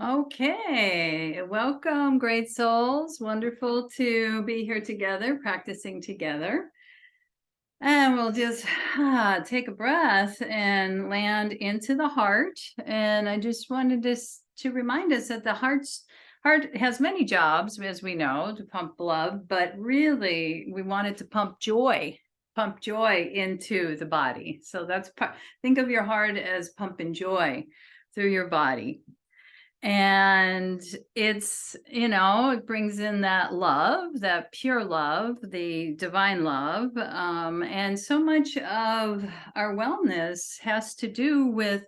Okay, welcome, great souls. Wonderful to be here together, practicing together. And we'll just take a breath and land into the heart. And I just wanted to remind us that the heart has many jobs, as we know, to pump blood, but really we want it to pump joy into the body. So think of your heart as pumping joy through your body. And it brings in that love, that pure love, the divine love. And so much of our wellness has to do with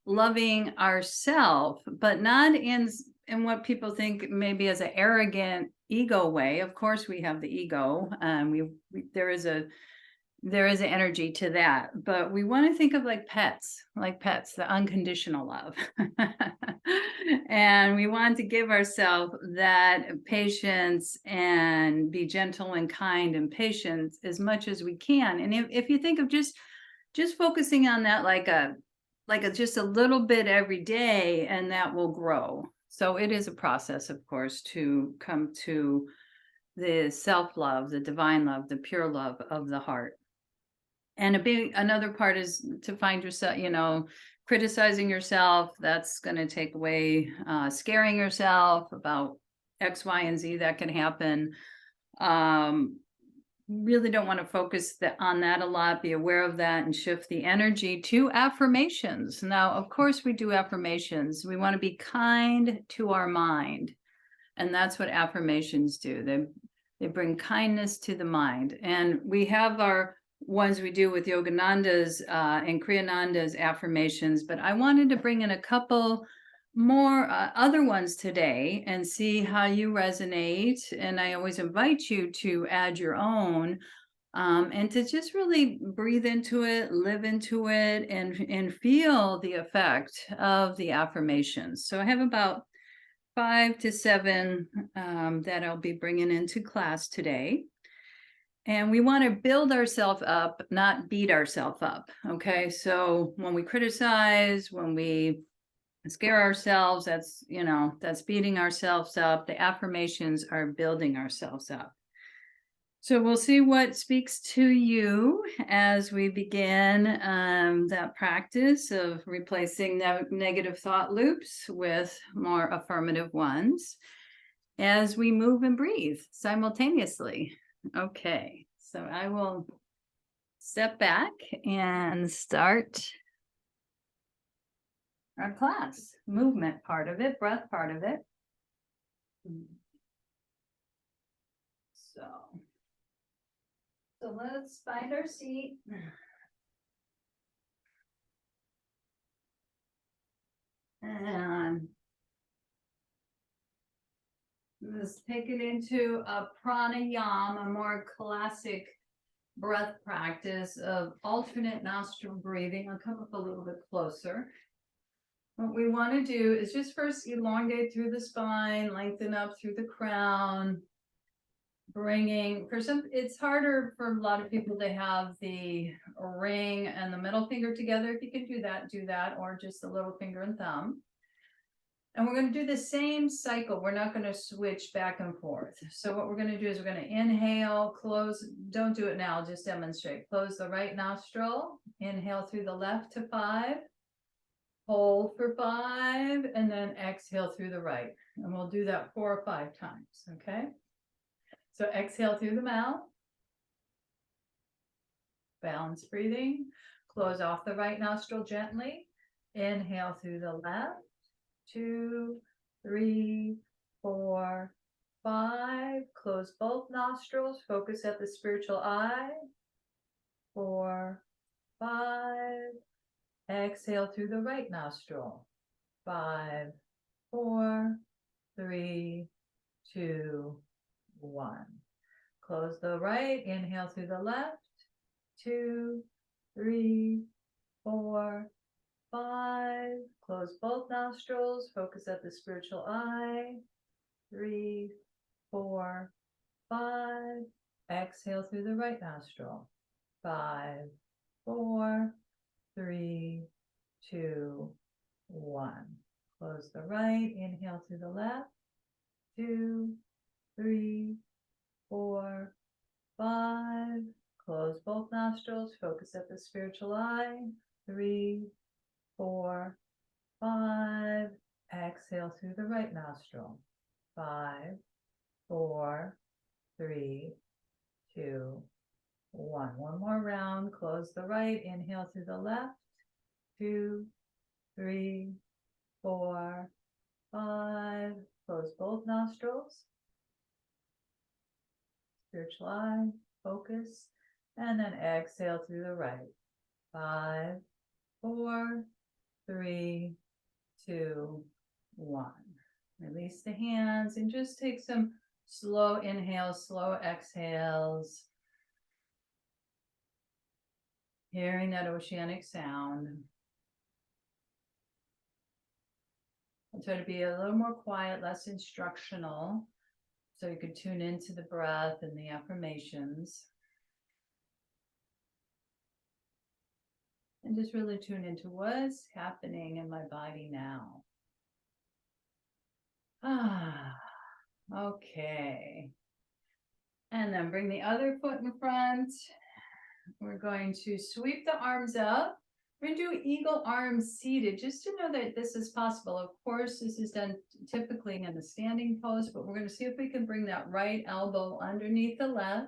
loving ourself, but not in what people think maybe as an arrogant ego way. Of course, we have the ego. There is an energy to that, but we want to think of like pets, the unconditional love. And we want to give ourselves that patience and be gentle and kind and patient as much as we can. And if you think of just focusing on that just a little bit every day, and that will grow. So it is a process, of course, to come to the self-love, the divine love, the pure love of the heart. And another part is to find yourself, criticizing yourself. That's going to take away scaring yourself about X, Y, and Z that can happen. Really don't want to focus on that a lot. Be aware of that and shift the energy to affirmations. Now, of course, we do affirmations. We want to be kind to our mind. And that's what affirmations do. They bring kindness to the mind. And we have our ones we do with Yogananda's and Kriyananda's affirmations, but I wanted to bring in a couple more other ones today and see how you resonate. And I always invite you to add your own and to just really breathe into it, live into it, and feel the effect of the affirmations. So I have about 5 to 7 that I'll be bringing into class today. And we want to build ourselves up, not beat ourselves up. Okay. So when we criticize, when we scare ourselves, that's beating ourselves up. The affirmations are building ourselves up. So we'll see what speaks to you as we begin that practice of replacing negative thought loops with more affirmative ones as we move and breathe simultaneously. Okay, so I will step back and start our class. Movement part of it, breath part of it. So let's find our seat. And let's take it into a pranayama, a more classic breath practice of alternate nostril breathing. I'll come up a little bit closer. What we want to do is just first elongate through the spine, lengthen up through the crown, it's harder for a lot of people to have the ring and the middle finger together. If you can do that, or just the little finger and thumb. And we're going to do the same cycle. We're not going to switch back and forth. So what we're going to do is we're going to inhale, close. Don't do it now, just demonstrate. Close the right nostril. Inhale through the left to 5. Hold for 5. And then exhale through the right. And we'll do that 4 or 5 times. Okay. So exhale through the mouth. Balance breathing. Close off the right nostril gently. Inhale through the left. 2, 3, 4, 5. Close both nostrils. Focus at the spiritual eye. 4, 5. Exhale through the right nostril. 5, 4, 3, 2, 1. Close the right. Inhale through the left. 2, 3, 4, 5. Close both nostrils. Focus at the spiritual eye. 3, 4, 5. Exhale through the right nostril. 5, 4, 3, 2, 1. Close the right. Inhale to the left. 2, 3, 4, 5. Close both nostrils. Focus at the spiritual eye. 3, 4, 5. Exhale through the right nostril. 5, 4, 3, 2, 1. One more round. Close the right. Inhale through the left. 2, 3, 4, 5. Close both nostrils. Spiritual eye. Focus. And then exhale through the right. 5, 4, 3, 2, 1. Release the hands and just take some slow inhales, slow exhales. Hearing that oceanic sound. I'll try to be a little more quiet, less instructional, so you could tune into the breath and the affirmations. And just really tune into what's happening in my body now. Okay. And then bring the other foot in front. We're going to sweep the arms up. We're going to do eagle arms seated, just to know that this is possible. Of course, this is done typically in the standing pose, but we're going to see if we can bring that right elbow underneath the left.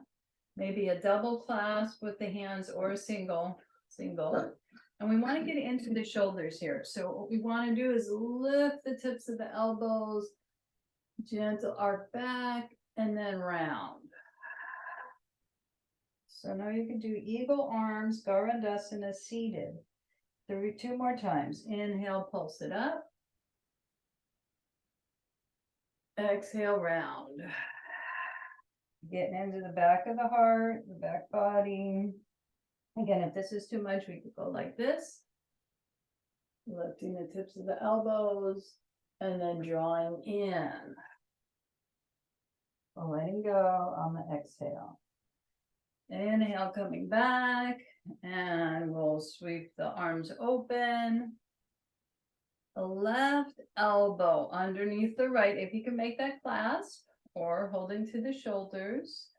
Maybe a double clasp with the hands or a single. And we want to get into the shoulders here. So what we want to do is lift the tips of the elbows, gentle arc back, and then round. So now you can do eagle arms, Garandasana seated. 2 more times. Inhale, pulse it up. Exhale, round. Getting into the back of the heart, the back body. Again, if this is too much, we could go like this. Lifting the tips of the elbows and then drawing in. Letting go on the exhale. Inhale, coming back, and we'll sweep the arms open. The left elbow underneath the right, if you can make that clasp, or holding to the shoulders.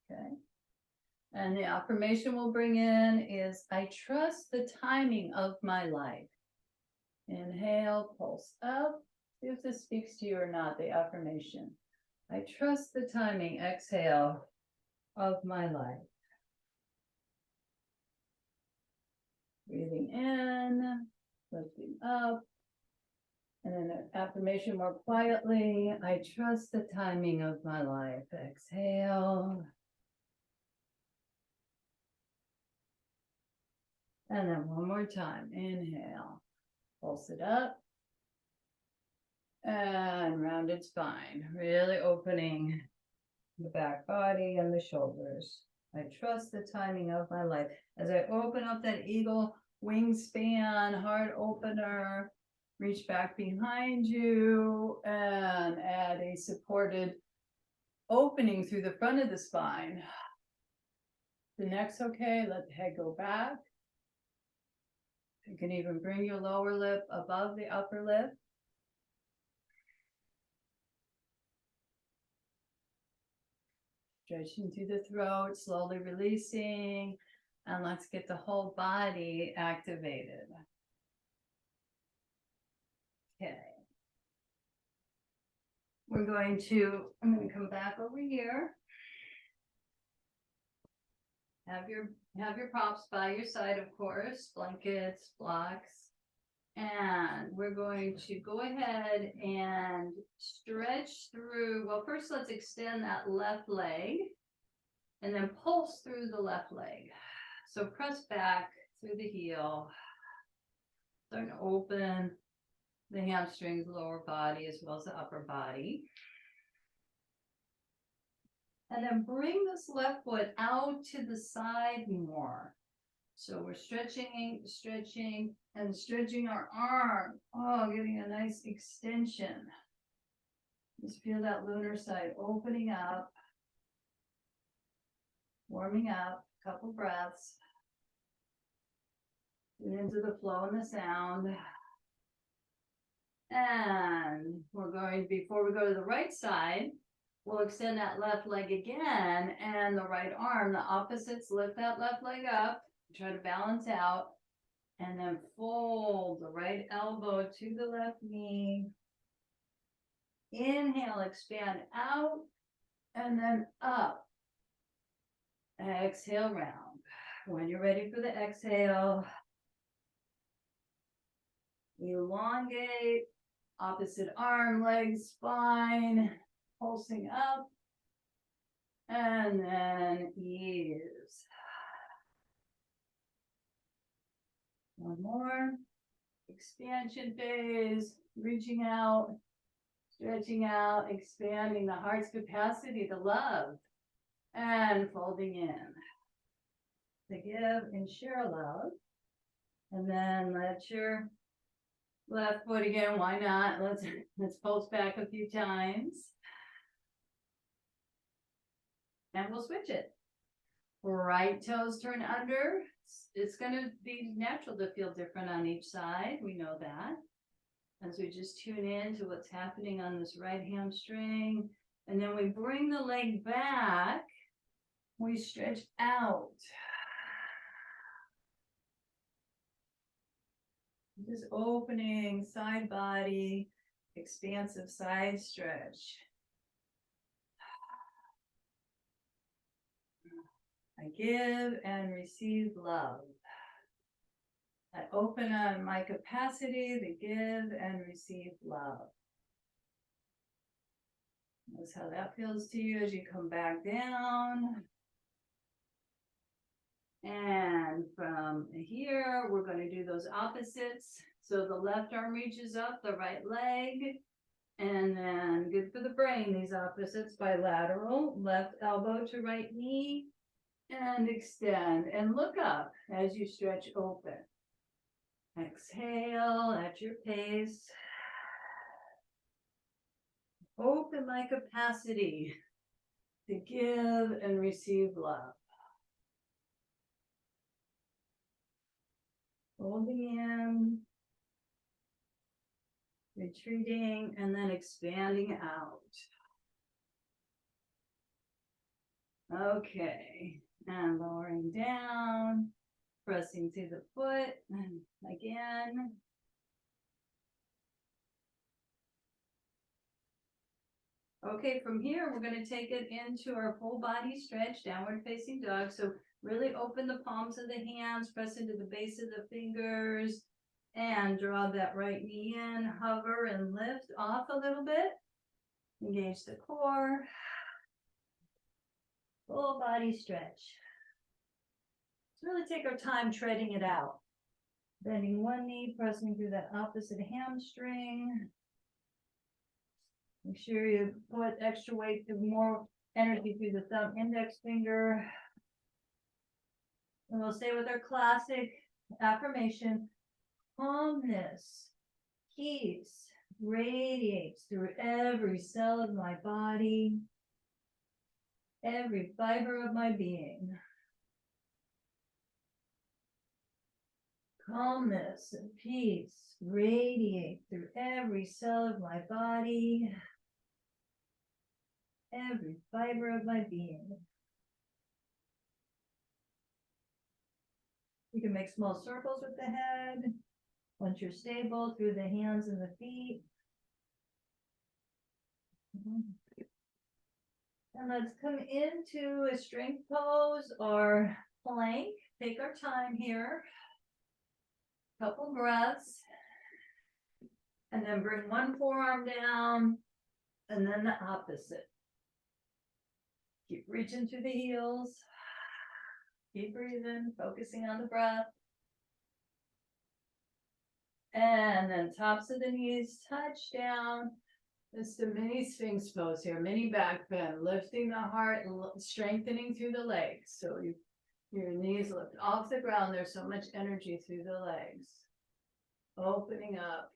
Okay. And the affirmation we'll bring in is, I trust the timing of my life. Inhale, pulse up. See if this speaks to you or not, the affirmation. I trust the timing, exhale, of my life. Breathing in, lifting up. And then an affirmation more quietly. I trust the timing of my life. Exhale. And then one more time. Inhale. Pulse it up. And rounded spine. Really opening the back body and the shoulders. I trust the timing of my life. As I open up that eagle wingspan, heart opener, reach back behind you and add a supported opening through the front of the spine. The neck's okay. Let the head go back. You can even bring your lower lip above the upper lip. Stretching through the throat, slowly releasing, and let's get the whole body activated. Okay. I'm going to come back over here. Have your props by your side, of course, blankets, blocks. And we're going to go ahead and stretch through. Well, first let's extend that left leg and then pulse through the left leg. So press back through the heel. Starting to open the hamstrings, lower body, as well as the upper body. And then bring this left foot out to the side more. So we're stretching, and stretching our arm. Oh, getting a nice extension. Just feel that lunar side opening up, warming up, a couple breaths. Get into the flow and the sound. And we're going, before we go to the right side, we'll extend that left leg again and the right arm, the opposites, lift that left leg up, try to balance out, and then fold the right elbow to the left knee. Inhale, expand out, and then up. Exhale, round. When you're ready for the exhale, elongate, opposite arm, leg, spine, pulsing up, and then ease. One more. Expansion phase, reaching out, stretching out, expanding the heart's capacity to love, and folding in. To give and share love. And then let your left foot again, why not? Let's pulse back a few times. And we'll switch it. Right toes turn under. It's going to be natural to feel different on each side. We know that. As we just tune in to what's happening on this right hamstring. And then we bring the leg back. We stretch out. Just opening side body, expansive side stretch. I give and receive love. I open on my capacity to give and receive love. Notice how that feels to you as you come back down. And from here, we're going to do those opposites. So the left arm reaches up, the right leg. And then good for the brain, these opposites, bilateral, left elbow to right knee. And extend and look up as you stretch open. Exhale at your pace. Open my capacity to give and receive love. Holding in, retreating, and then expanding out. Okay, and lowering down, pressing to the foot, and again. Okay, from here, we're going to take it into our full body stretch, downward facing dog. So really open the palms of the hands, press into the base of the fingers, and draw that right knee in, hover and lift off a little bit. Engage the core. Full body stretch. Let's really take our time treading it out. Bending one knee, pressing through that opposite hamstring. Make sure you put extra weight through more energy through the thumb index finger. And we'll stay with our classic affirmation. Calmness, peace radiates through every cell of my body, every fiber of my being. Calmness and peace radiate through every cell of my body, every fiber of my being. You can make small circles with the head. Once you're stable, through the hands and the feet. And let's come into a strength pose or plank. Take our time here. Couple breaths. And then bring one forearm down and then the opposite. Keep reaching through the heels. Keep breathing, focusing on the breath. And then tops of the knees touch down. Just a mini Sphinx pose here, mini back bend, lifting the heart and strengthening through the legs. So your knees lift off the ground. There's so much energy through the legs. Opening up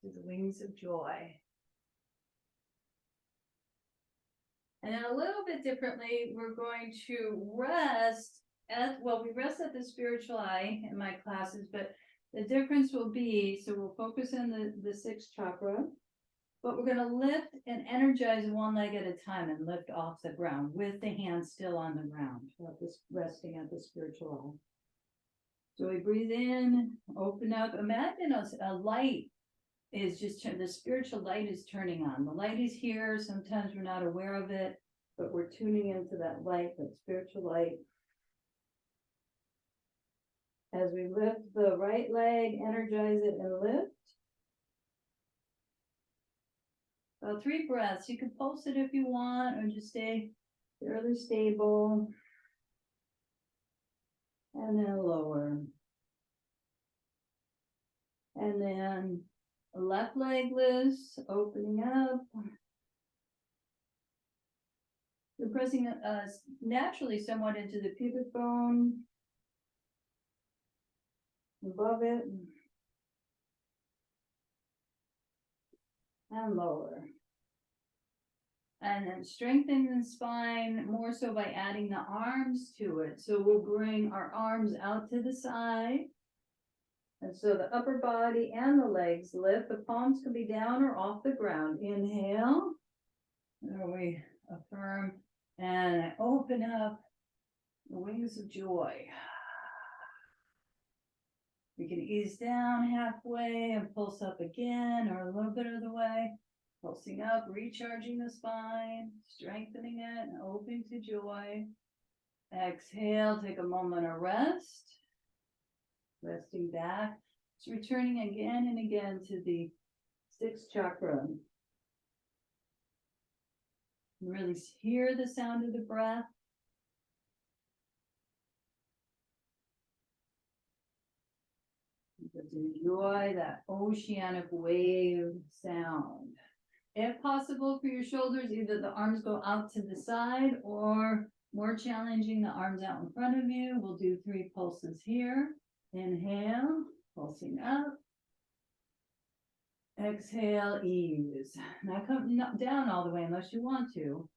to the wings of joy. And then a little bit differently, we're going to rest we rest at the spiritual eye in my classes, but The difference will be, so we'll focus on the sixth chakra, but we're gonna lift and energize one leg at a time and lift off the ground with the hands still on the ground, this resting at the spiritual eye. So we breathe in, open up, imagine a light is just, the spiritual light is turning on. The light is here, sometimes we're not aware of it, but we're tuning into that light, that spiritual light. As we lift the right leg, energize it and lift. About 3 breaths. You can pulse it if you want, or just stay fairly stable. And then lower. And then left leg lifts, opening up. You're pressing naturally somewhat into the pubic bone. Above it. And lower. And then strengthen the spine more so by adding the arms to it. So we'll bring our arms out to the side. And so the upper body and the legs lift. The palms can be down or off the ground. Inhale. There we affirm. And I open up the wings of joy. We can ease down halfway and pulse up again, or a little bit of the way. Pulsing up, recharging the spine, strengthening it, and opening to joy. Exhale, take a moment of rest. Resting back. It's returning again and again to the sixth chakra. Really hear the sound of the breath. Just enjoy that oceanic wave sound. If possible for your shoulders, either the arms go out to the side, or more challenging, the arms out in front of you. We'll do 3 pulses here. Inhale, pulsing up. Exhale, ease. Not come down all the way unless you want to.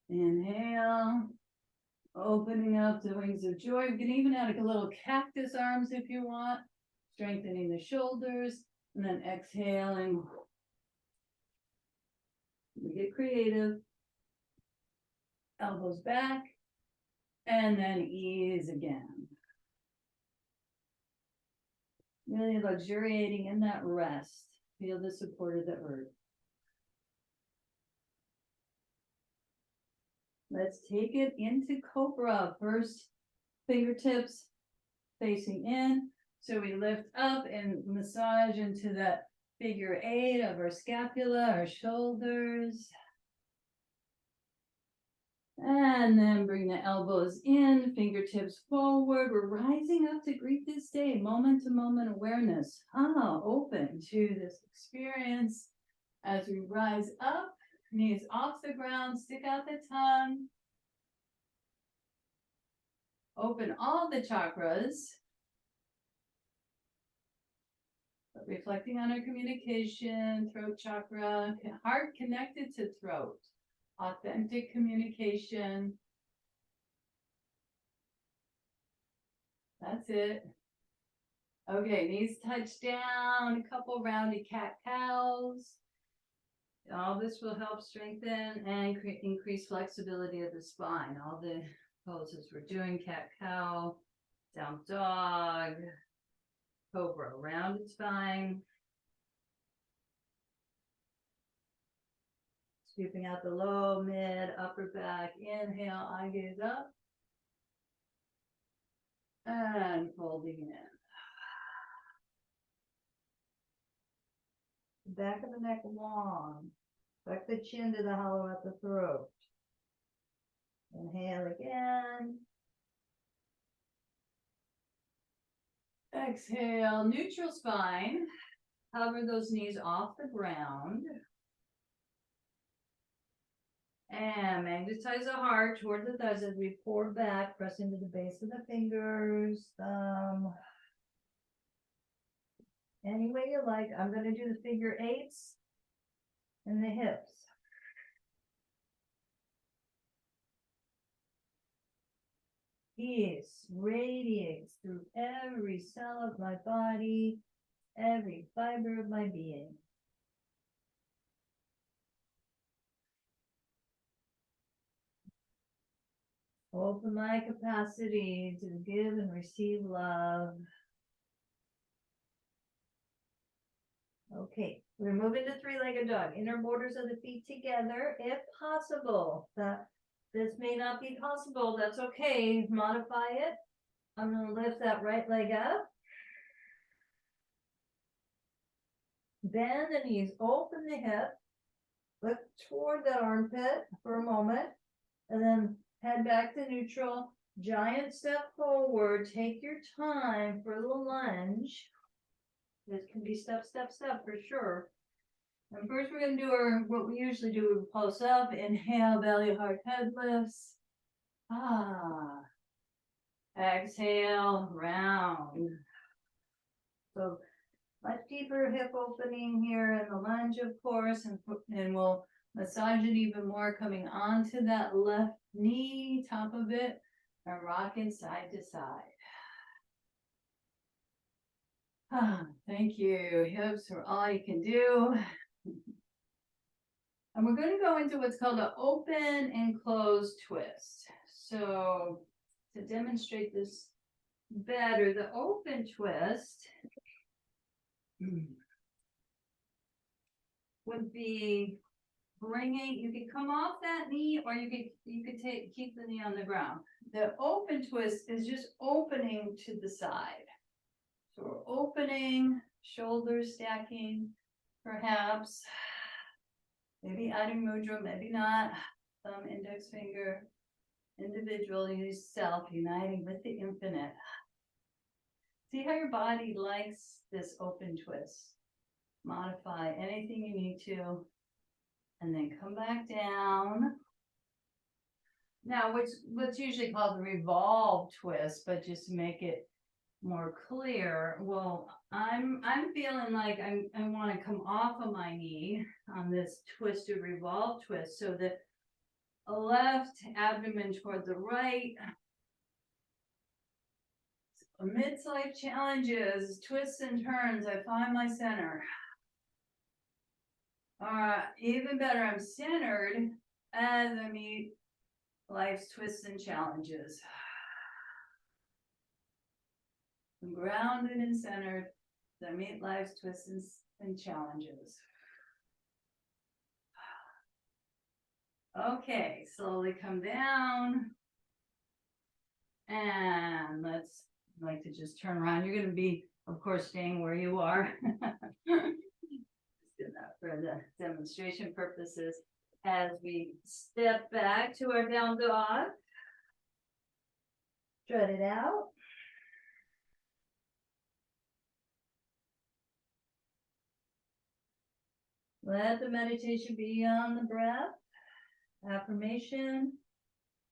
Inhale, opening up the wings of joy. You can even add a little cactus arms if you want. Strengthening the shoulders, and then exhaling. We get creative. Elbows back, and then ease again. Really luxuriating in that rest. Feel the support of the earth. Let's take it into Cobra. First, fingertips facing in. So we lift up and massage into that figure 8 of our scapula, our shoulders. And then bring the elbows in, fingertips forward. We're rising up to greet this day, moment to moment awareness. Open to this experience as we rise up, knees off the ground, stick out the tongue. Open all the chakras. Reflecting on our communication, throat chakra, heart connected to throat. Authentic communication. That's it. Okay, knees touch down, a couple rounded cat-cows. All this will help strengthen and increase flexibility of the spine. All the poses we're doing: cat-cow, down dog, cobra, rounded spine. Scooping out the low, mid, upper back. Inhale, eye gaze up. And folding in. Back of the neck long. Tuck the chin to the hollow at the throat. Inhale again. Exhale, neutral spine. Hover those knees off the ground. And magnetize the heart toward the thighs as we pour back, press into the base of the fingers, thumb. Any way you like. I'm going to do the figure 8s and the hips. peace radiates through every cell of my body, every fiber of my being. Open my capacity to give and receive love. Okay, we're moving to three-legged dog. Inner borders of the feet together, if possible. This may not be possible. That's okay. Modify it. I'm going to lift that right leg up. Bend the knees, open the hip. Look toward the armpit for a moment. And then head back to neutral. Giant step forward. Take your time for the lunge. This can be step, step, step for sure. And first we're going to do what we usually do. We pulse up, inhale, belly, heart, head lifts. Exhale, round. So much deeper hip opening here in the lunge, of course, and we'll massage it even more, coming onto that left knee, top of it, and rocking side to side. Thank you. Hips are all you can do. And we're going to go into what's called an open and closed twist. So to demonstrate this better, the open twist would be bringing, you could come off that knee, or you could keep the knee on the ground. The open twist is just opening to the side. So we're opening, shoulders stacking, perhaps, maybe adding mudra, maybe not. Thumb, index finger, individual, use self, uniting with the infinite. See how your body likes this open twist. Modify anything you need to, and then come back down. Now, what's usually called the revolve twist, but just to make it more clear, well, I'm feeling like I want to come off of my knee on this twisted revolve twist, so that left abdomen toward the right. Amidst life challenges, twists and turns, I find my center. Even better, I'm centered as I meet life's twists and challenges. I'm grounded and centered as I meet life's twists and challenges. Okay, slowly come down. And let's like to just turn around. You're going to be, of course, staying where you are. Just do that for the demonstration purposes. As we step back to our down dog, strut it out. Let the meditation be on the breath, affirmation,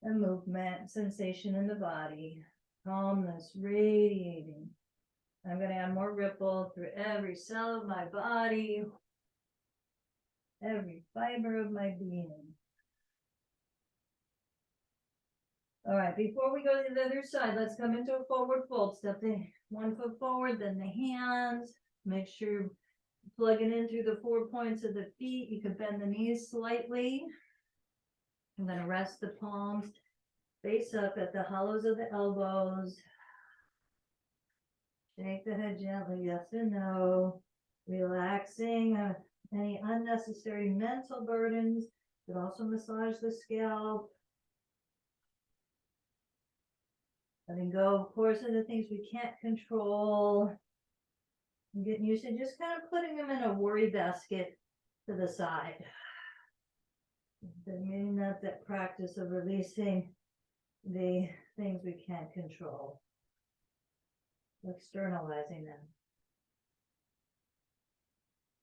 and movement, sensation in the body, calmness radiating. I'm going to add more ripple through every cell of my body, every fiber of my being. All right, before we go to the other side, let's come into a forward fold. Step the 1 foot forward, then the hands. Make sure you plug it in through the 4 points of the feet. You can bend the knees slightly. I'm going to rest the palms face up at the hollows of the elbows. Shake the head gently, yes and no. Relaxing any unnecessary mental burdens, but also massage the scalp. Letting go, of course, of the things we can't control. I'm getting used to just kind of putting them in a worry basket to the side. Maybe not that practice of releasing the things we can't control, externalizing them.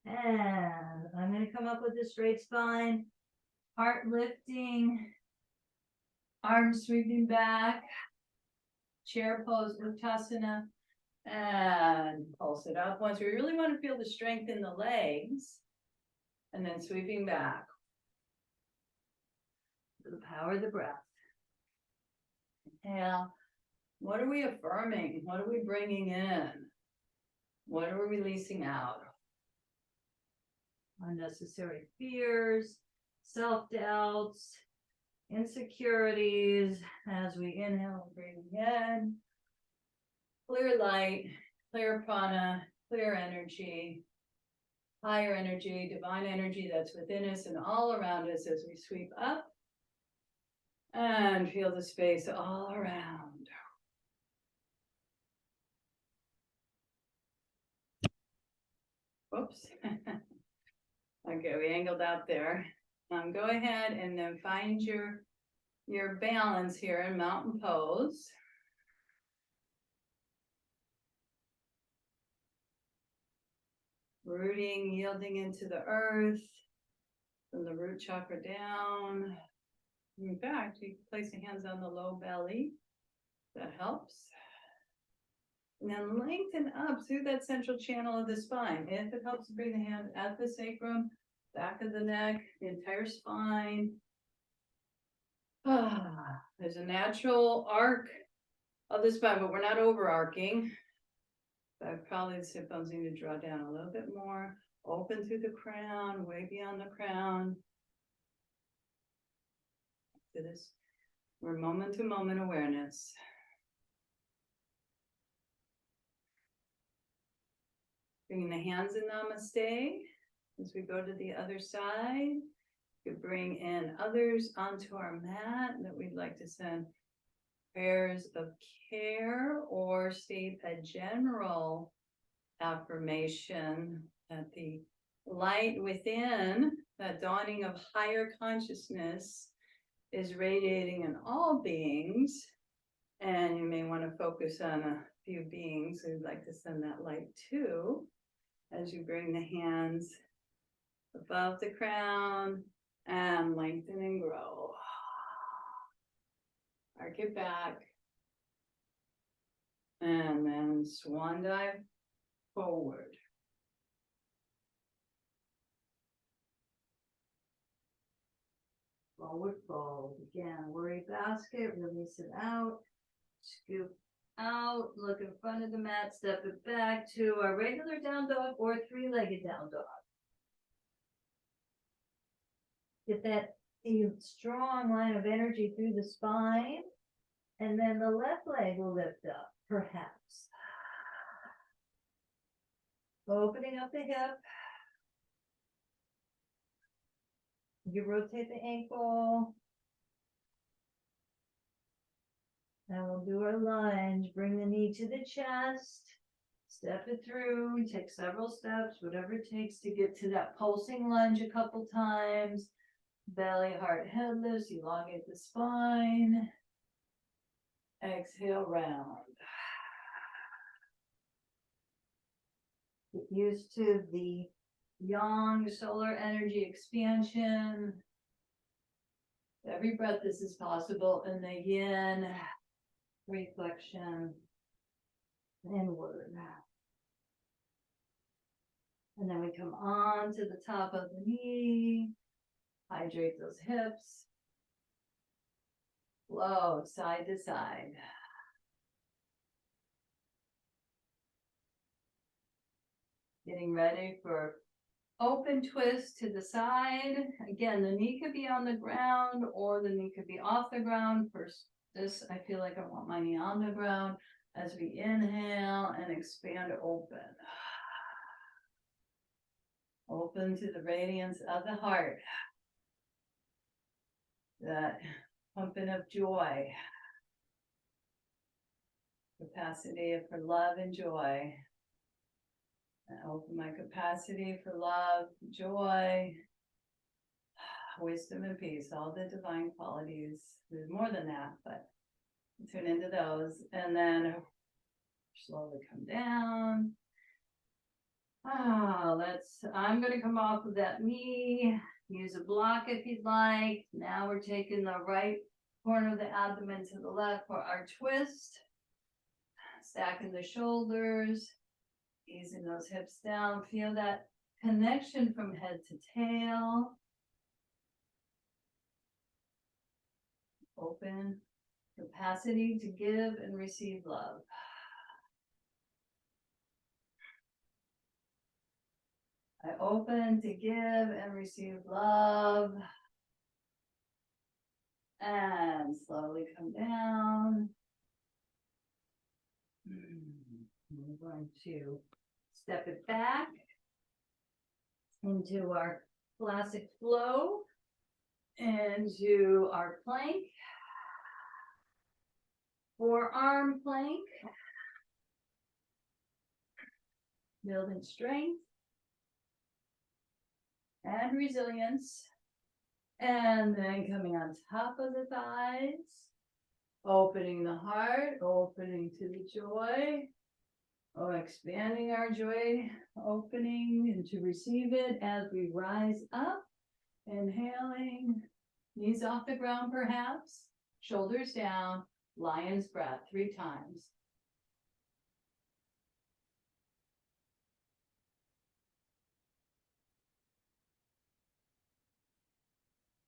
And I'm going to come up with a straight spine, heart lifting, arms sweeping back, chair pose, Uttasana, and pulse it up. Once we really want to feel the strength in the legs, and then sweeping back. The power of the breath. Inhale, What are we affirming? What are we bringing in? What are we releasing out? Unnecessary fears, self-doubts, insecurities. As we inhale, breathing in. Clear light, clear prana, clear energy, higher energy, divine energy that's within us and all around us as we sweep up and feel the space all around. Whoops. Okay, we angled out there. Go ahead and then find your balance here in mountain pose. Rooting, yielding into the earth, from the root chakra down. In fact, you can place the hands on the low belly. That helps. And then lengthen up through that central channel of the spine. If it helps, bring the hand at the sacrum, back of the neck, the entire spine. There's a natural arc of the spine, but we're not overarching. Probably the sit bones need to draw down a little bit more. Open through the crown, way beyond the crown. To this, we're moment to moment awareness. Bringing the hands in namaste as we go to the other side. We could bring in others onto our mat that we'd like to send prayers of care or state a general affirmation that the light within, that dawning of higher consciousness, is radiating in all beings. And you may want to focus on a few beings who'd like to send that light to as you bring the hands above the crown and lengthen and grow. Arc it back. And then swan dive forward. Forward fold. Again, worry basket, release it out. Scoop out, look in front of the mat, step it back to a regular down dog or three-legged down dog. Get that strong line of energy through the spine, and then the left leg will lift up, perhaps. Opening up the hip. You rotate the ankle. And we'll do our lunge. Bring the knee to the chest. Step it through. Take several steps, whatever it takes to get to that pulsing lunge a couple times. Belly, heart, head lifts. Elongate the spine. Exhale, round. Get used to the yang solar energy expansion. Every breath, this is possible. And the yin reflection inward. And then we come on to the top of the knee. Hydrate those hips. Flow side to side. Getting ready for open twist to the side. Again, the knee could be on the ground or the knee could be off the ground. First, this, I feel like I want my knee on the ground as we inhale and expand open. Open to the radiance of the heart. That pumping of joy. Capacity for love and joy. And open my capacity for love, joy, wisdom, and peace, all the divine qualities. There's more than that, but tune into those. And then slowly come down. I'm going to come off of that knee. Use a block if you'd like. Now we're taking the right corner of the abdomen to the left for our twist. Stacking the shoulders. Easing those hips down. Feel that connection from head to tail. Open Capacity to give and receive love. I open to give and receive love. And slowly come down. We're going to step it back into our classic flow, into our plank, forearm plank, building strength and resilience, and then coming on top of the thighs, opening the heart, opening to the joy. Oh, expanding our joy, opening and to receive it as we rise up, inhaling, knees off the ground perhaps, shoulders down, lion's breath 3 times.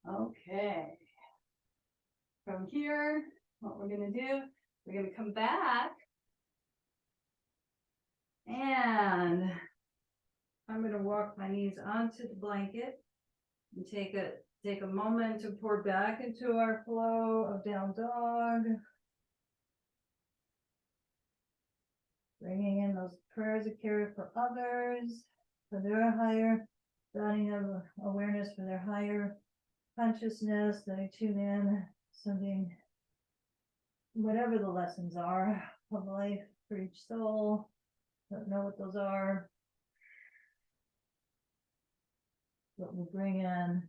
Okay. From here, what we're going to do, we're going to come back. And I'm going to walk my knees onto the blanket and take a moment to pour back into our flow of down dog. Bringing in those prayers of care for others, for their higher, starting of awareness for their higher consciousness, that I tune in, something, whatever the lessons are of life for each soul. Don't know what those are, but we'll bring in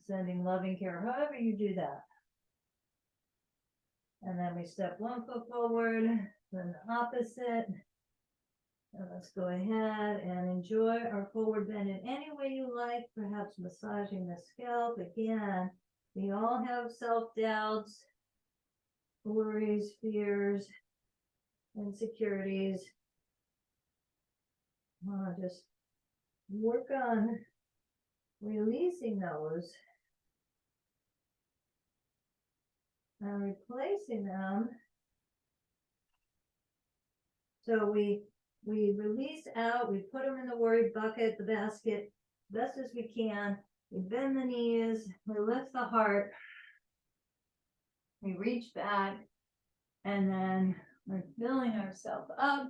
sending loving care, however you do that. And then we step 1 foot forward, then the opposite. And let's go ahead and enjoy our forward bend in any way you like, perhaps massaging the scalp. Again, we all have self-doubts, worries, fears, insecurities. Just work on releasing those and replacing them. So we release out, we put them in the worry bucket, the basket, best as we can. We bend the knees, we lift the heart, we reach back, and then we're filling ourselves up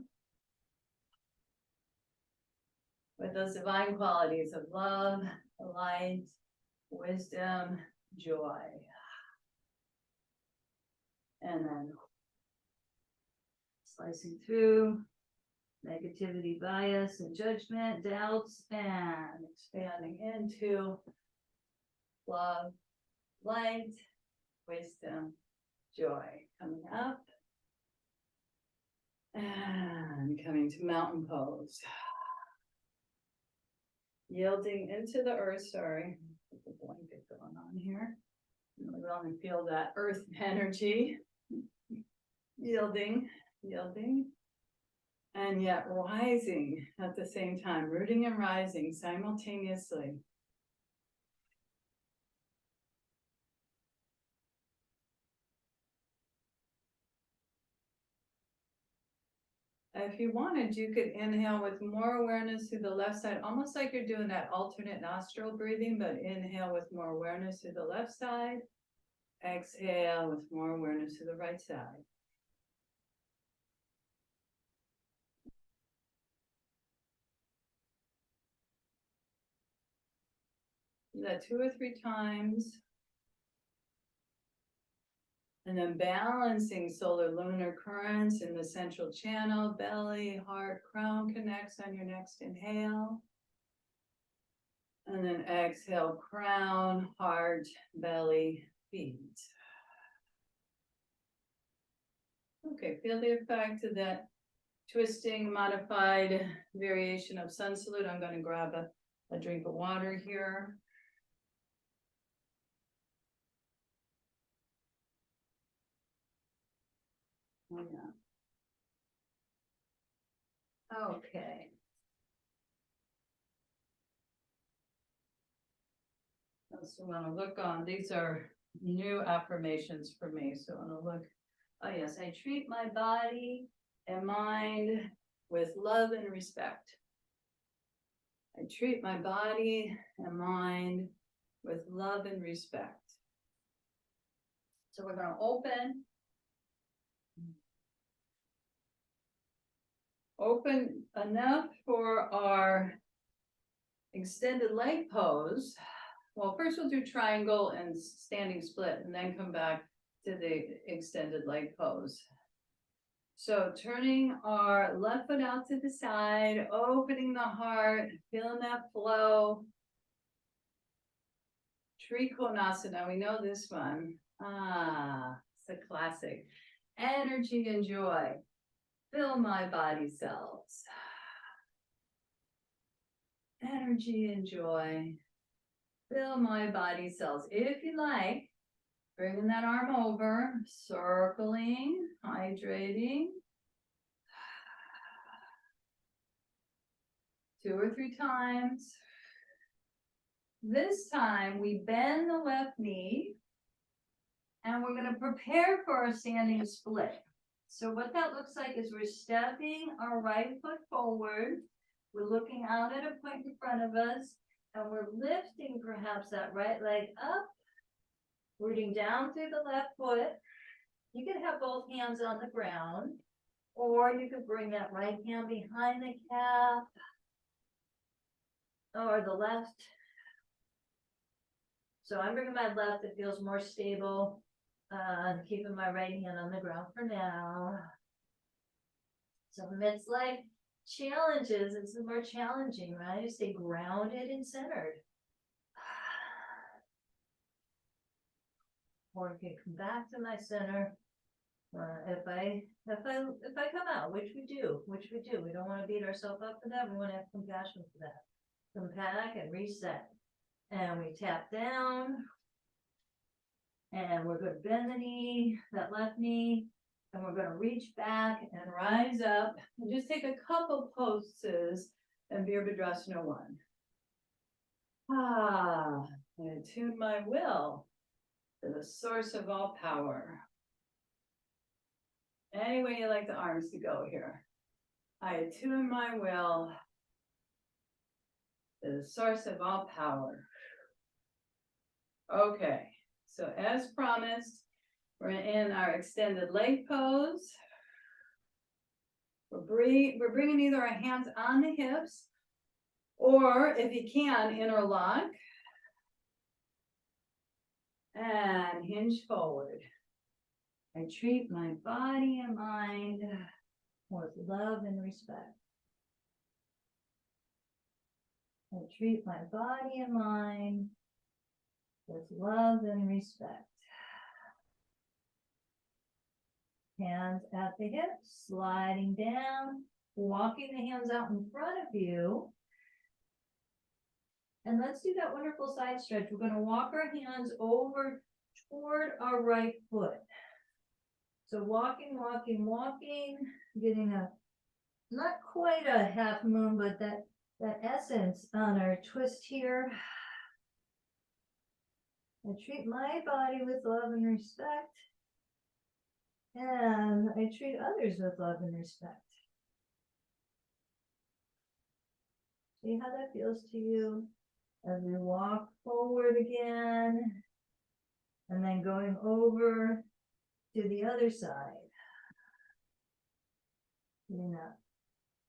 with those divine qualities of love, light, wisdom, joy. And then slicing through negativity, bias, and judgment, doubts, and expanding into love, light, wisdom, joy. Coming up and coming to mountain pose. Yielding into the earth, sorry, put the blanket going on here. We only feel that earth energy. Yielding, and yet rising at the same time, rooting and rising simultaneously. If you wanted, you could inhale with more awareness through the left side, almost like you're doing that alternate nostril breathing, but inhale with more awareness through the left side. Exhale with more awareness to the right side. Do that 2 or 3 times. And then balancing solar lunar currents in the central channel, belly, heart, crown connects on your next inhale. And then exhale, crown, heart, belly, feet. Okay, feel the effect of that twisting, modified variation of sun salute. I'm going to grab a drink of water here. Oh, yeah. Okay. So we want to look on, these are new affirmations for me. So I'm gonna look. Oh yes, I treat my body and mind with love and respect. I treat my body and mind with love and respect. So we're going to open enough for our extended leg pose. Well, first we'll do triangle and standing split and then come back to the extended leg pose. So turning our left foot out to the side, opening the heart, feeling that flow. Trikonasana, we know this one. It's a classic. Energy and joy. Fill my body cells. Energy and joy. Fill my body cells. If you like, bringing that arm over, circling, hydrating. 2 or 3 times. This time we bend the left knee and we're going to prepare for a standing split. So what that looks like is we're stepping our right foot forward. We're looking out at a point in front of us and we're lifting perhaps that right leg up, rooting down through the left foot. You can have both hands on the ground, or you could bring that right hand behind the calf or the left. So I'm bringing my left, it feels more stable. Keeping my right hand on the ground for now. So amidst life challenges, it's the more challenging, right? To stay grounded and centered. Or I can come back to my center. If I come out, which we do, we don't want to beat ourselves up for that. We want to have compassion for that. Come back and reset. And we tap down. And we're going to bend the knee, that left knee, and we're going to reach back and rise up and just take a couple poses and Virabhadrasana 1. I attune my will to the source of all power. Any way you like the arms to go here. I attune my will to the source of all power. Okay. So as promised, we're in our extended leg pose. We're bringing either our hands on the hips, or if you can, interlock. And hinge forward. I treat my body and mind with love and respect. I treat my body and mind with love and respect. Hands at the hips, sliding down, walking the hands out in front of you. And let's do that wonderful side stretch. We're going to walk our hands over toward our right foot. So walking, walking, walking, getting a, not quite a half moon, but that essence on our twist here. I treat my body with love and respect. And I treat others with love and respect. See how that feels to you as we walk forward again. And then going over to the other side. Getting that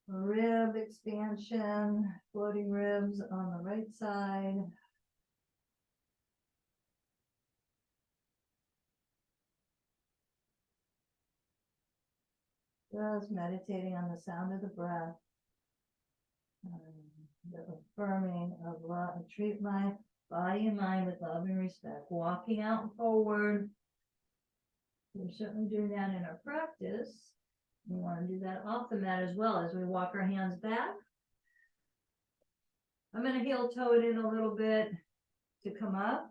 rib expansion, floating ribs on the right side. Just meditating on the sound of the breath. The affirming of love. I treat my body and mind with love and respect. Walking out forward. We're certainly doing that in our practice. We want to do that off the mat as well as we walk our hands back. I'm going to heel toe it in a little bit to come up.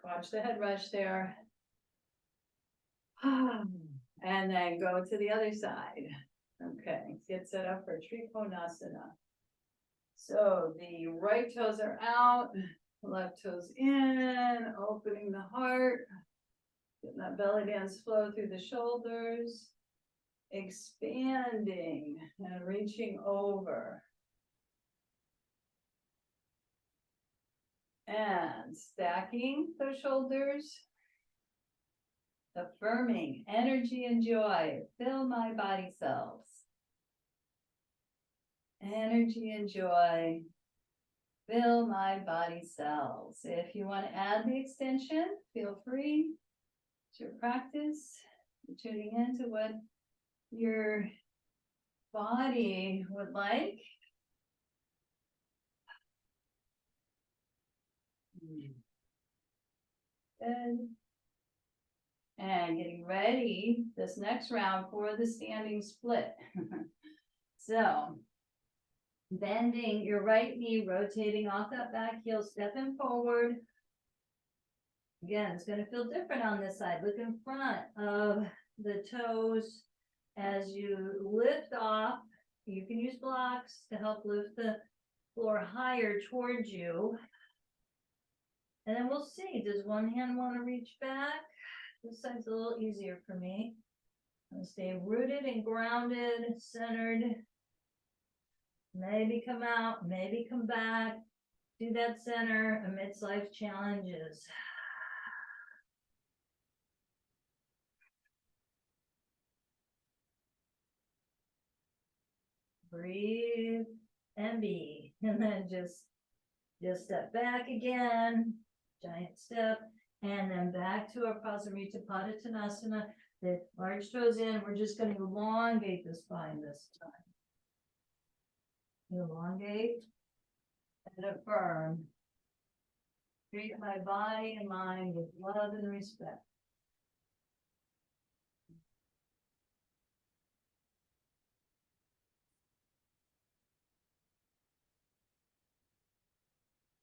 Watch the head rush there. And then go to the other side. Okay, get set up for Trikonasana. So the right toes are out, Left toes in, opening the heart. Getting that belly dance flow through the shoulders. Expanding and reaching over. And stacking those shoulders. Affirming energy and joy. Fill my body cells. Energy and joy. Fill my body cells. If you want to add the extension, feel free. It's your practice. You're tuning into what your body would like. Good. And getting ready this next round for the standing split. So, bending your right knee, rotating off that back heel, stepping forward. Again, it's going to feel different on this side. Look in front of the toes as you lift off. You can use blocks to help lift the floor higher towards you. And then we'll see, does one hand want to reach back? This side's a little easier for me. I'm going to stay rooted and grounded, centered. Maybe come out, maybe come back. Do that center amidst life challenges. Breathe and be. And then just step back again. Giant step. And then back to our Prasarita Padottanasana. The large toes in. We're just going to elongate the spine this time. Elongate and affirm. Treat my body and mind with love and respect.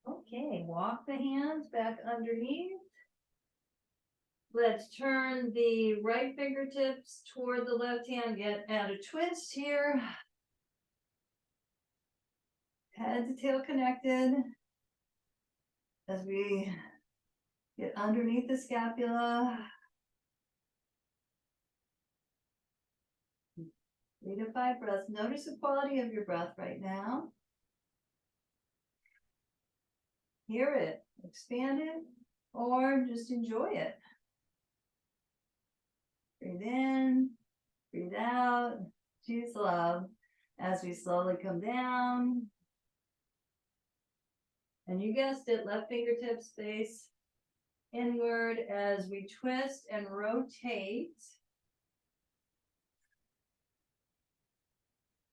Okay, walk the hands back underneath. Let's turn the right fingertips toward the left hand. Add a twist here. Head to tail connected. As we get underneath the scapula. 3 to 5 breaths. Notice the quality of your breath right now. Hear it, expand it, or just enjoy it. Breathe in, breathe out, choose love as we slowly come down. And you guessed it, left fingertips face inward as we twist and rotate.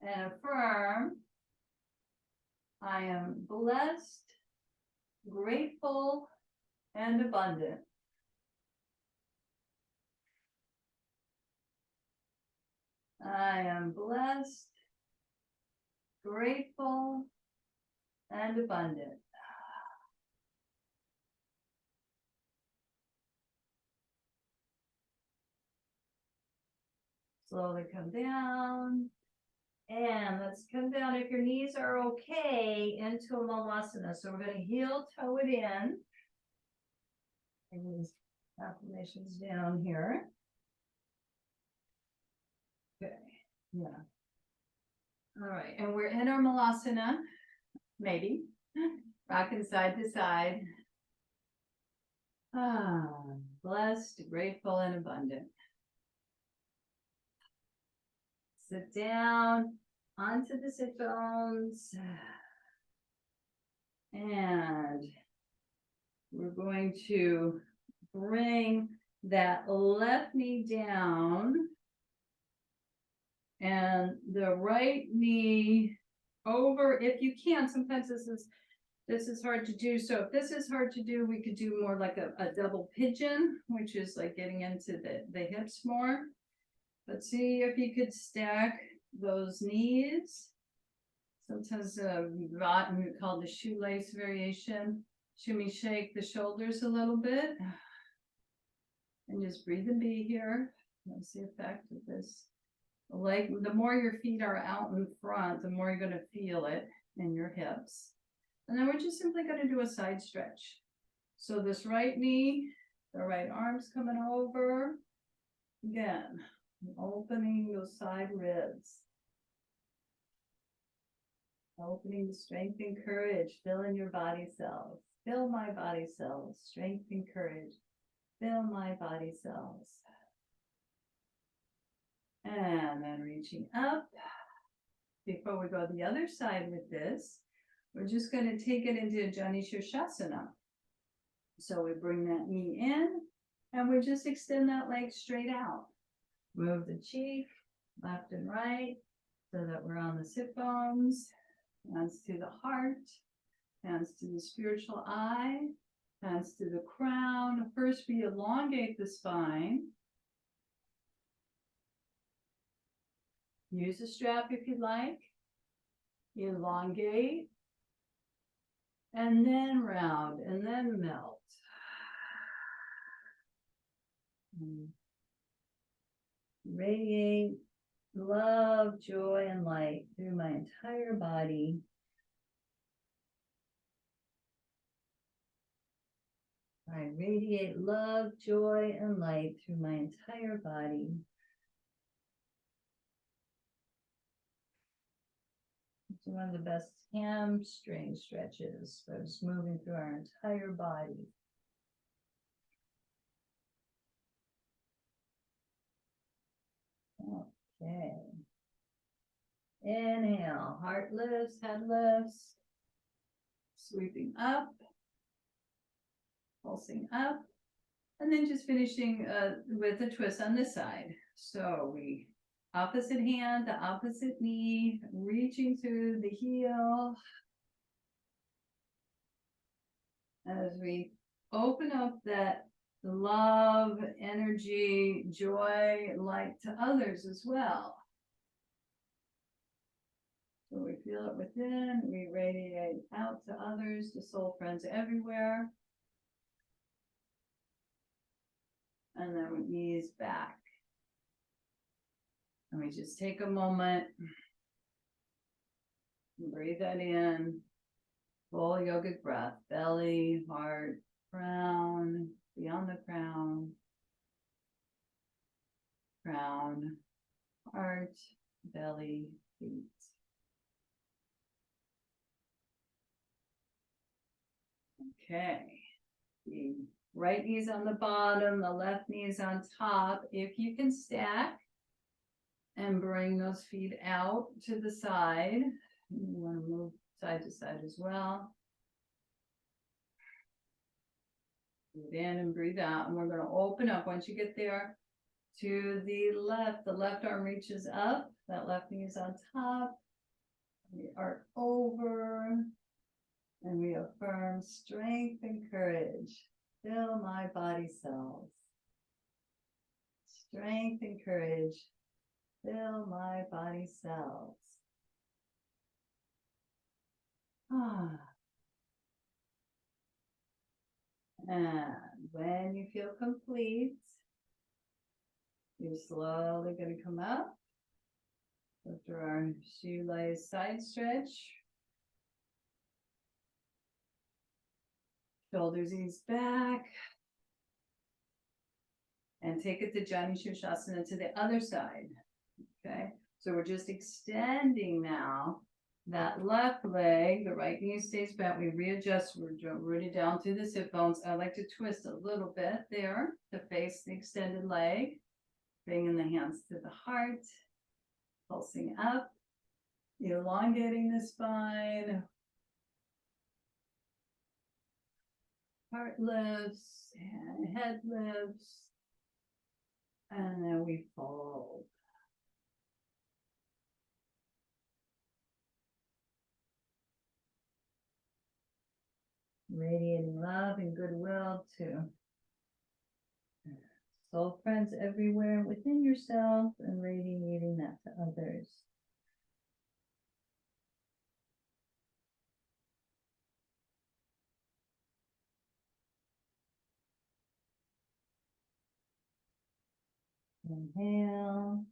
And affirm, I am blessed, grateful, and abundant. I am blessed, grateful, and abundant. Slowly come down. And let's come down, if your knees are okay, into a malasana. So we're going to heel toe it in. Bring these affirmations down here. Okay, yeah. All right, and we're in our malasana, maybe. Rocking side to side. Blessed, grateful, and abundant. Sit down onto the sit bones. And we're going to bring that left knee down and the right knee over if you can. Sometimes this is hard to do. So if this is hard to do, we could do more like a double pigeon, which is like getting into the hips more. But see if you could stack those knees. Sometimes we call the shoelace variation. Shimmy shake the shoulders a little bit. And just breathe and be here. That's the effect of this. Like the more your feet are out in front, the more you're going to feel it in your hips. And then we're just simply going to do a side stretch. So this right knee, the right arm's coming over. Again, opening those side ribs. Opening the strength and courage. Fill in your body cells. Fill my body cells. Strength and courage. Fill my body cells. And then reaching up. Before we go the other side with this, we're just going to take it into Jani Shirshasana. So we bring that knee in and we just extend that leg straight out. Move the cheek left and right so that we're on the sit bones. Hands to the heart. Hands to the spiritual eye. Hands to the crown. First, we elongate the spine. Use a strap if you'd like. Elongate. And then round. And then melt. Radiate love, joy, and light through my entire body. I radiate love, joy, and light through my entire body. It's one of the best hamstring stretches. So it's moving through our entire body. Okay. Inhale, heart lifts, head lifts. Sweeping up. Pulsing up. And then just finishing with a twist on this side. So we opposite hand, the opposite knee, reaching through the heel. As we open up that love, energy, joy, light to others as well. So we feel it within, we radiate out to others, to soul friends everywhere. And then we ease back. And we just take a moment. Breathe that in. Full yogic breath. Belly, heart, crown, beyond the crown. Crown, heart, belly, feet. Okay. The right knee's on the bottom, the left knee is on top. If you can stack and bring those feet out to the side, you want to move side to side as well. Breathe in and breathe out. And we're going to open up once you get there to the left. The left arm reaches up. That left knee is on top. We arc over. And we affirm strength and courage. Fill my body cells. Strength and courage. Fill my body cells. And when you feel complete, you're slowly going to come up. After our shoelace side stretch. Shoulders ease back. And take it to Jani Shirshasana to the other side. Okay, so we're just extending now that left leg. The right knee stays bent. We readjust. We're rooted down through the sit bones. I like to twist a little bit there to face the extended leg. Bringing the hands to the heart. Pulsing up. Elongating the spine. Heart lifts and head lifts. And then we fold. Radiating love and goodwill to soul friends everywhere within yourself and radiating that to others. Inhale.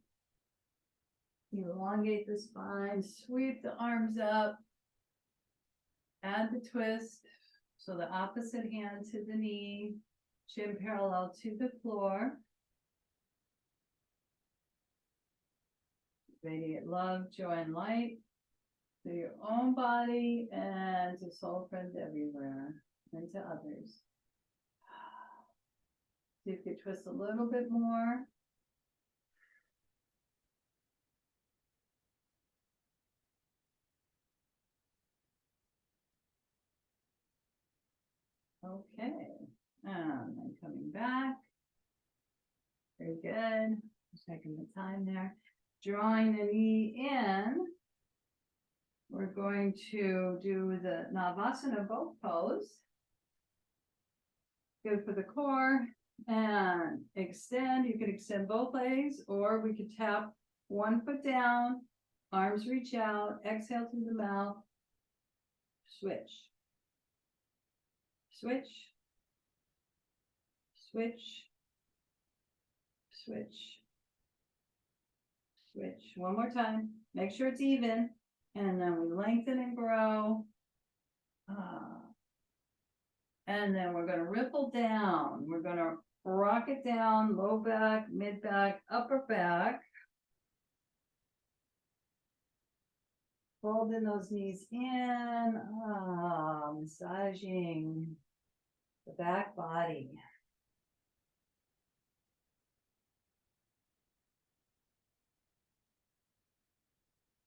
Elongate the spine, sweep the arms up. Add the twist. So the opposite hand to the knee, chin parallel to the floor. Radiate love, joy, and light to your own body and to soul friends everywhere and to others. See if you can twist a little bit more. Okay, and then coming back. Very good. Checking the time there. Drawing the knee in. We're going to do the Navasana boat pose. Good for the core. And extend. You could extend both legs, or we could tap one foot down, arms reach out, exhale through the mouth, switch. Switch. Switch. Switch. Switch. One more time. Make sure it's even. And then we lengthen and grow. And then we're going to ripple down. We're going to rock it down, low back, mid back, upper back. Folding those knees in, massaging the back body.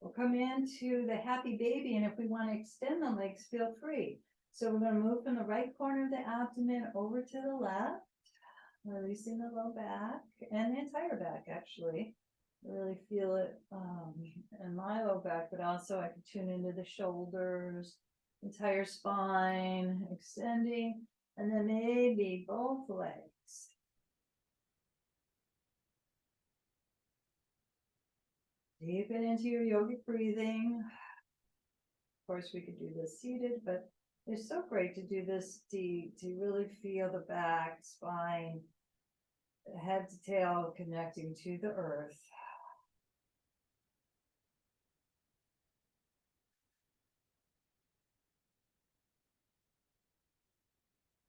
We'll come into the happy baby, and if we want to extend the legs, feel free. So we're going to move from the right corner of the abdomen over to the left, releasing the low back and the entire back, actually. I really feel it in my low back, but also I can tune into the shoulders, entire spine, extending, and then maybe both legs. Deepen into your yogic breathing. Of course, we could do this seated, but it's so great to do this deep, to really feel the back, spine, head to tail connecting to the earth.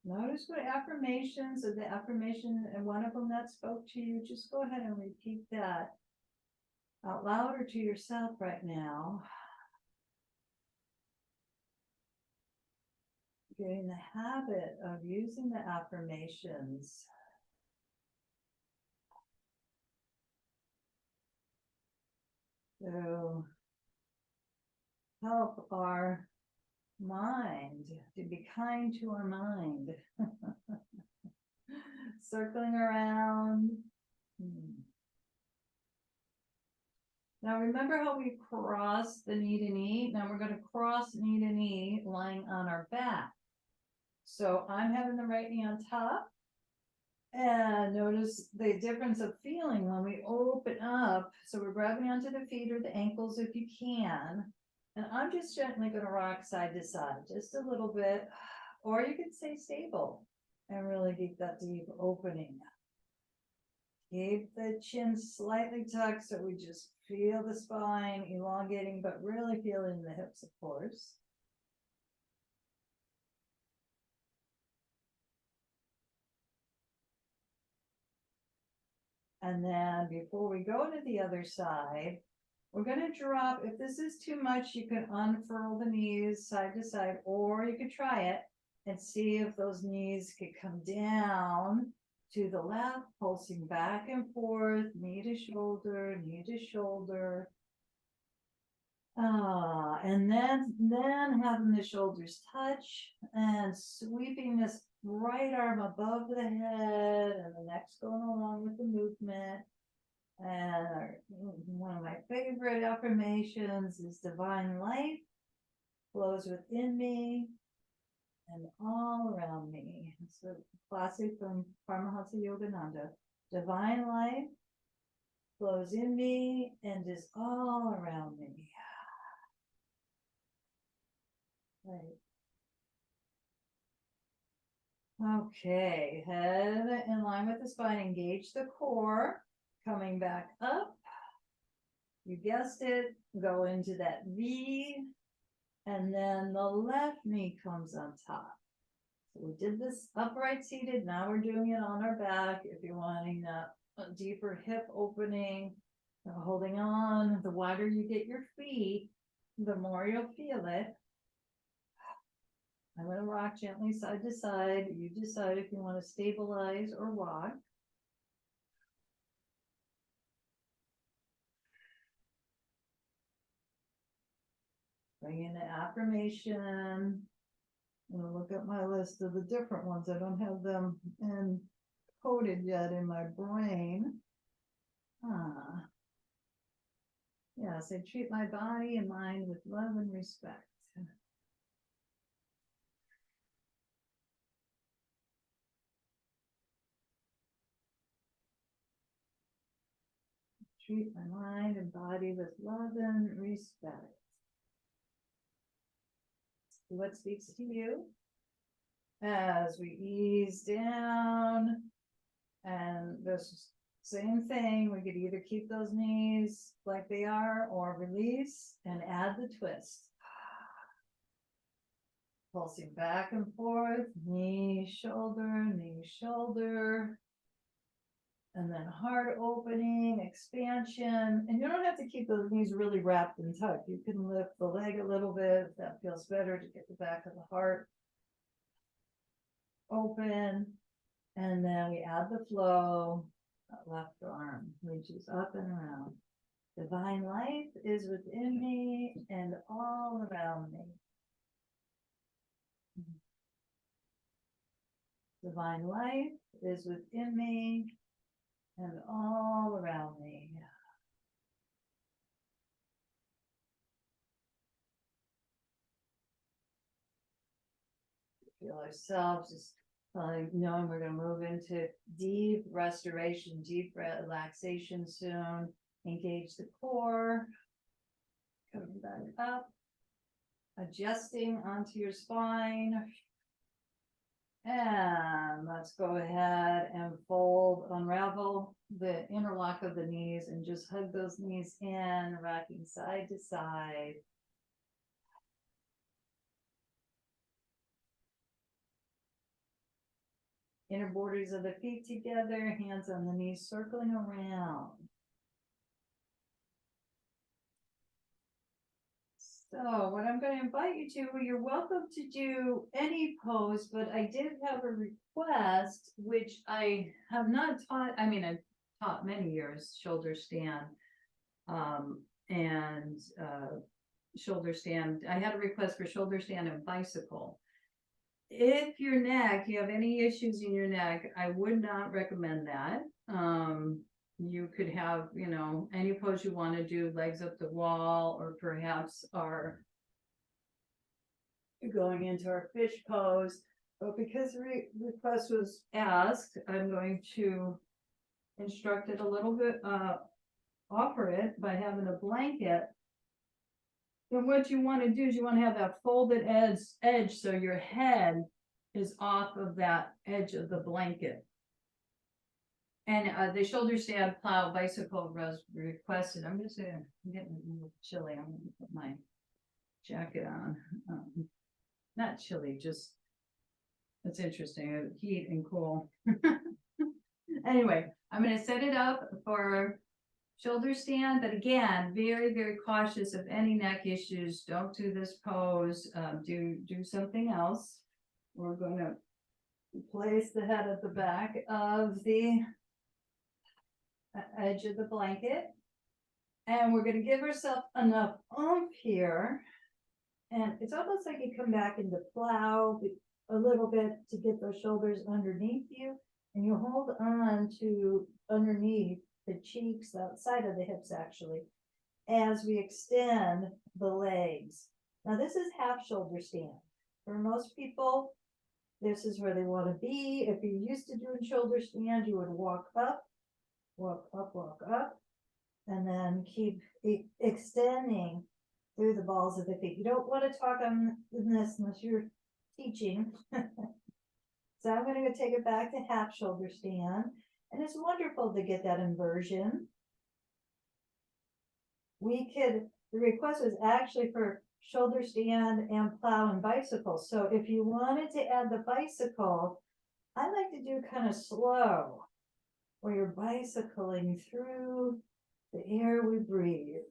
Notice what affirmations, or the affirmation and one of them that spoke to you, just go ahead and repeat that out loud or to yourself right now. Getting the habit of using the affirmations. To help our mind, to be kind to our mind. Circling around. Now remember how we cross the knee to knee? Now we're going to cross knee to knee lying on our back. So I'm having the right knee on top. And notice the difference of feeling when we open up. So we're grabbing onto the feet or the ankles if you can. And I'm just gently going to rock side to side, just a little bit. Or you could stay stable and really get that deep opening. Keep the chin slightly tucked so we just feel the spine elongating, but really feeling the hips, of course. And then before we go to the other side, we're going to drop. If this is too much, you can unfurl the knees side to side, or you could try it and see if those knees could come down to the left, pulsing back and forth, knee to shoulder, knee to shoulder. And then having the shoulders touch and sweeping this right arm above the head and the neck's going along with the movement. And one of my favorite affirmations is divine life flows within me and all around me. It's a classic from Paramahansa Yogananda. Divine life flows in me and is all around me. Right. Okay, head in line with the spine, engage the core, coming back up. You guessed it, go into that V, And then the left knee comes on top. So we did this upright seated. Now we're doing it on our back. If you're wanting a deeper hip opening, holding on, the wider you get your feet, the more you'll feel it. I'm going to rock gently side to side. You decide if you want to stabilize or rock. Bring in the affirmation. I'm going to look at my list of the different ones. I don't have them encoded yet in my brain. Yes, I treat my body and mind with love and respect. Treat my mind and body with love and respect. What speaks to you? As we ease down, and this same thing, we could either keep those knees like they are or release and add the twist. Pulsing back and forth, knee, shoulder, and then heart opening, expansion. And you don't have to keep those knees really wrapped and tucked. You can lift the leg a little bit if that feels better to get the back of the heart open. And then we add the flow. That left arm reaches up and around. Divine life is within me and all around me. Divine life is within me and all around me. Feel ourselves just knowing we're going to move into deep restoration, deep relaxation soon. Engage the core. Coming back up. Adjusting onto your spine. And let's go ahead and fold, unravel the interlock of the knees and just hug those knees in, rocking side to side. Inner borders of the feet together, hands on the knees circling around. So what I'm going to invite you to, you're welcome to do any pose, but I did have a request, which I have not taught. I mean, I've taught many years, shoulder stand, and shoulder stand. I had a request for shoulder stand and bicycle. If your neck, you have any issues in your neck, I would not recommend that. You could have, any pose you want to do, legs up the wall, or perhaps are going into our fish pose. But because the request was asked, I'm going to instruct it a little bit, offer it by having a blanket. And what you want to do is you want to have that folded edge so your head is off of that edge of the blanket. And the shoulder stand plow bicycle was requested. I'm just getting a little chilly. I'm going to put my jacket on. Not chilly, just it's interesting. Heat and cool. Anyway, I'm going to set it up for shoulder stand, but again, very, very cautious of any neck issues. Don't do this pose. Do something else. We're going to place the head at the back of the edge of the blanket, and we're going to give ourselves enough oomph here, and it's almost like you come back into plow a little bit to get those shoulders underneath you, and you hold on to underneath the cheeks, outside of the hips actually, as we extend the legs. Now this is half shoulder stand. For most people, this is where they want to be. If you're used to doing shoulder stand, you would walk up, and then keep extending through the balls of the feet. You don't want to talk on this unless you're teaching. So I'm going to take it back to half shoulder stand. And it's wonderful to get that inversion. The request was actually for shoulder stand, and plow and bicycle. So if you wanted to add the bicycle, I like to do kind of slow, where you're bicycling through the air we breathe.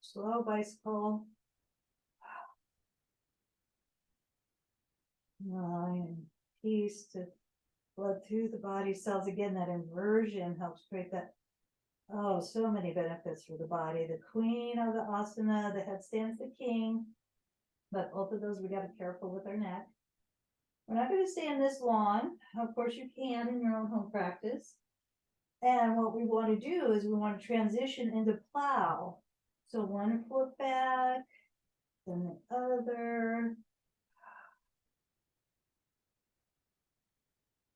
Slow bicycle. And peace to blood through the body cells. Again, that inversion helps create that. Oh, so many benefits for the body. The queen of the asana, the headstand's the king. But both of those, we got to be careful with our neck. We're not going to stand this long. Of course, you can in your own home practice. And what we want to do is we want to transition into plow. So one foot back, then the other.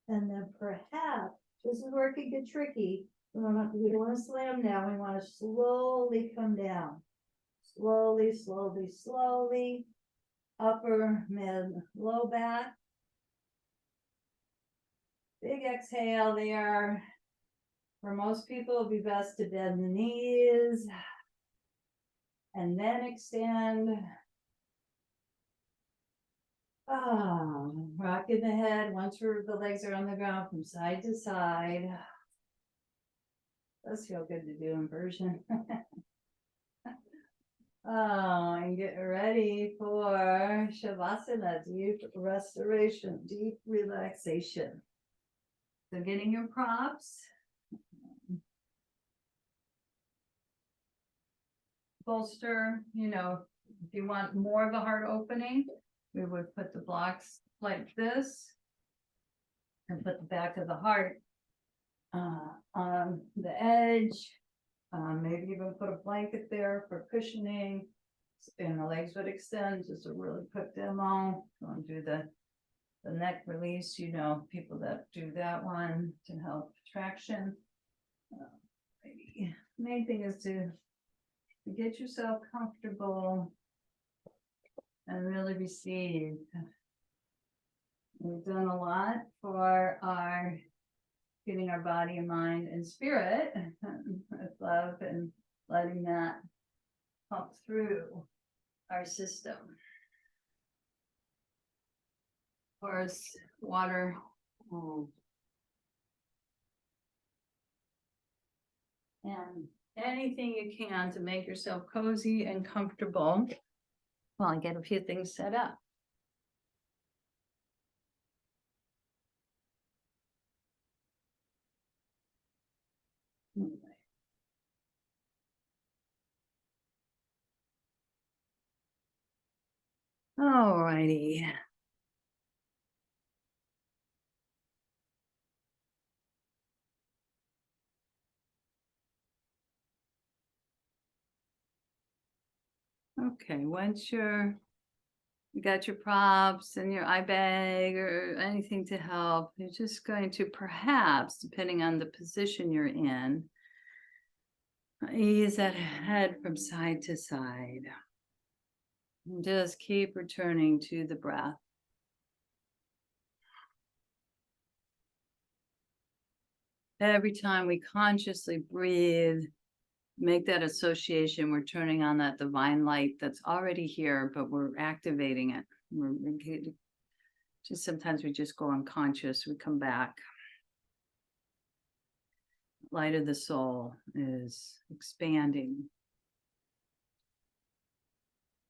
And then perhaps, this is where it could get tricky. We don't want to slam down. We want to slowly come down. Slowly, slowly, slowly. Upper, mid, low back. Big exhale there. For most people, it'll be best to bend the knees. And then extend. Rocking the head once the legs are on the ground from side to side. Does feel good to do inversion. And get ready for Shavasana, deep restoration, deep relaxation. So getting your props. Bolster, if you want more of a heart opening, we would put the blocks like this and put the back of the heart on the edge. Maybe even put a blanket there for cushioning, and the legs would extend. Just a really quick demo. Don't do the neck release, people that do that one to help traction. Main thing is to get yourself comfortable and really receive. We've done a lot for getting our body and mind and spirit with love and letting that pump through our system. Of course, water. And anything you can to make yourself cozy and comfortable while I get a few things set up. All righty. Okay, once you got your props and your eye bag or anything to help, you're just going to perhaps, depending on the position you're in, ease that head from side to side. And just keep returning to the breath. Every time we consciously breathe, make that association. We're turning on that divine light that's already here, but we're activating it. Just sometimes we just go unconscious. We come back. Light of the soul is expanding.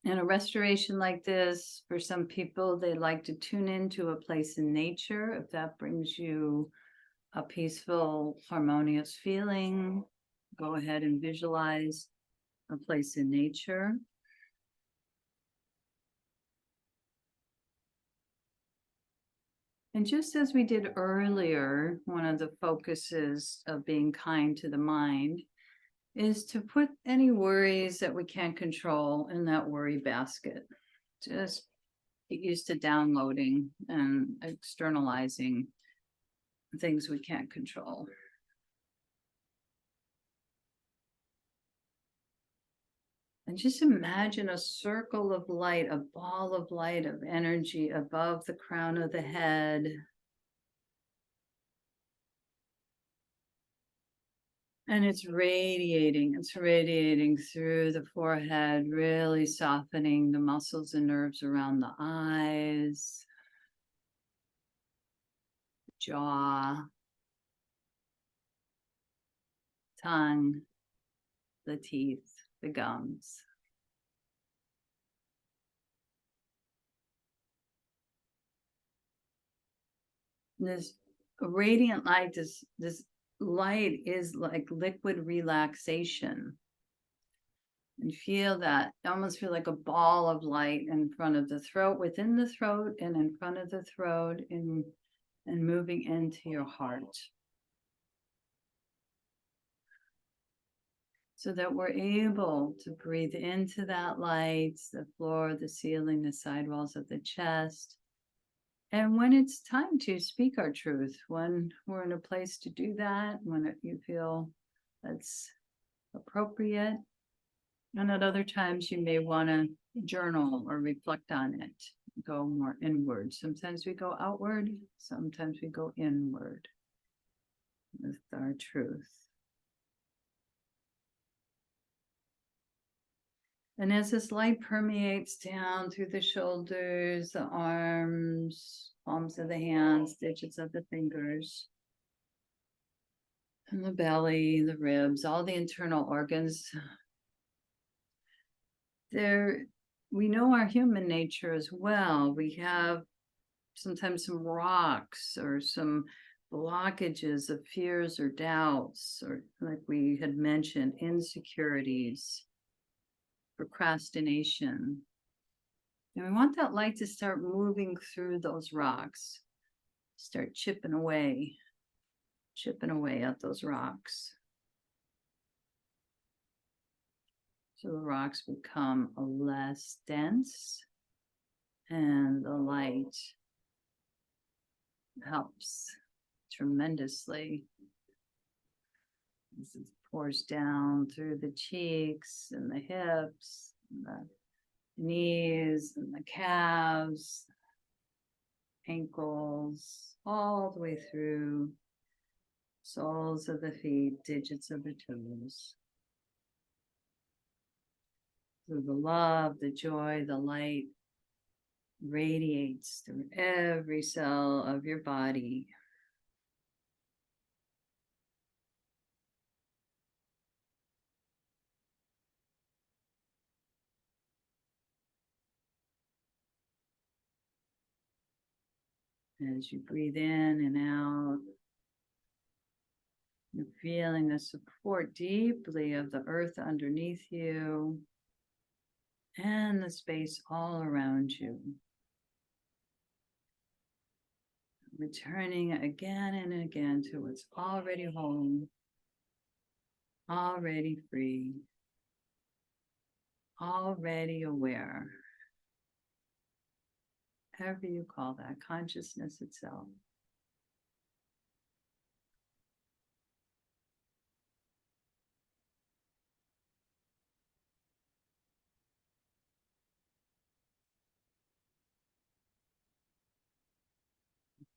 In a restoration like this, for some people, they like to tune into a place in nature. If that brings you a peaceful, harmonious feeling, go ahead and visualize a place in nature. And just as we did earlier, one of the focuses of being kind to the mind is to put any worries that we can't control in that worry basket. Just get used to downloading and externalizing things we can't control. And just imagine a circle of light, a ball of light, of energy above the crown of the head. And it's radiating through the forehead, really softening the muscles and nerves around the eyes, jaw, tongue, the teeth, the gums. This radiant light, this light is like liquid relaxation. And feel that, almost feel like a ball of light in front of the throat, within the throat and in front of the throat, and moving into your heart. So that we're able to breathe into that light, the floor, the ceiling, the sidewalls of the chest. And when it's time to speak our truth, when we're in a place to do that, when you feel that's appropriate. And at other times, you may want to journal or reflect on it, go more inward. Sometimes we go outward, sometimes we go inward with our truth. And as this light permeates down through the shoulders, the arms, palms of the hands, digits of the fingers, and the belly, the ribs, all the internal organs, we know our human nature as well. We have sometimes some rocks or some blockages of fears or doubts, or like we had mentioned, insecurities, procrastination. And we want that light to start moving through those rocks, start chipping away at those rocks. So the rocks become less dense, and the light helps tremendously as it pours down through the cheeks and the hips, and the knees and the calves, ankles, all the way through soles of the feet, digits of the toes. So the love, the joy, the light radiates through every cell of your body. As you breathe in and out, you're feeling the support deeply of the earth underneath you and the space all around you. Returning again and again to what's already home, already free, already aware. However you call that, consciousness itself.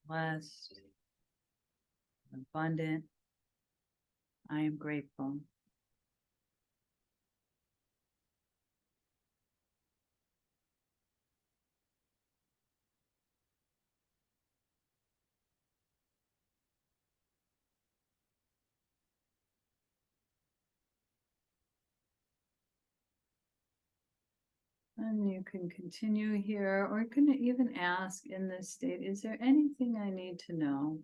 Blessed, abundant. I am grateful. And you can continue here, or you can even ask in this state, is there anything I need to know?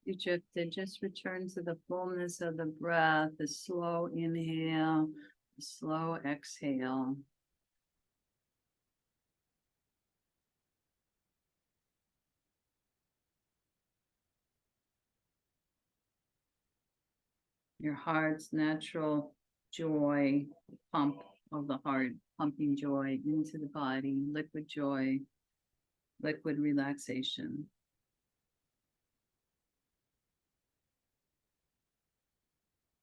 You drifted, just return to the fullness of the breath, the slow inhale, the slow exhale. Your heart's natural joy, pump of the heart, pumping joy into the body, liquid joy, liquid relaxation.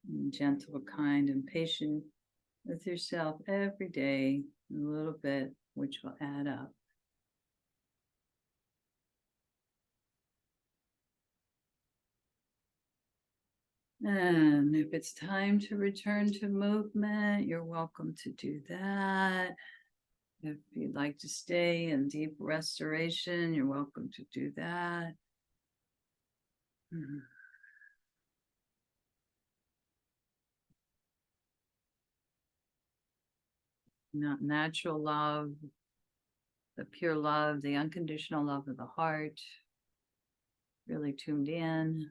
And gentle, kind, and patient with yourself every day, a little bit, which will add up. And if it's time to return to movement, you're welcome to do that. If you'd like to stay in deep restoration, you're welcome to do that. Not natural love, the pure love, the unconditional love of the heart, really tuned in.